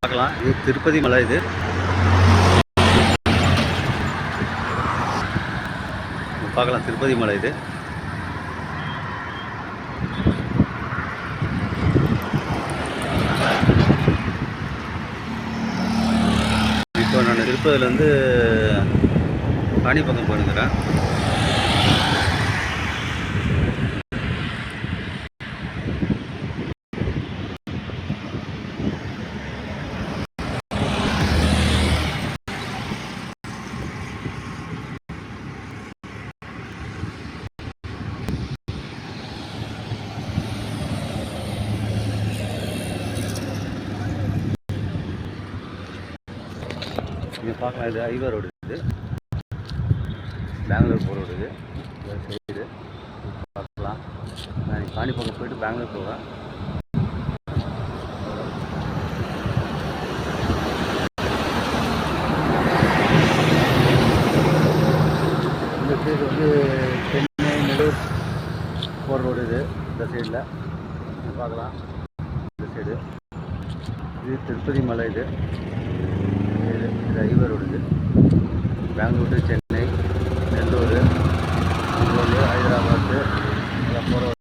பார்க்கலாம். இது திருப்பதி மலை. இது பார்க்கலாம், திருப்பதி மலை. இது இப்போ நான் திருப்பதியிலேருந்து காணிப்பக்கம் போயிருக்கிறேன். நீங்கள் பார்க்கலாம், இது ஹைவே ரோடு. இது பெங்களூர் போகிற ரோடு. இது சைடு பார்க்கலாம். நான் காணிப்பக்கம் போயிட்டு பெங்களூர் போவேன். இந்த சைடு வந்து சென்னை நெல்லூர் போகிற ரோடு. இது இந்த சைடில் பார்க்கலாம். இந்த சைடு இது திருப்பதி மலை. இது ஹைவே ரோடு. இது பெங்களூர், சென்னை, நெல்லூர், ஹைதராபாத் போகிற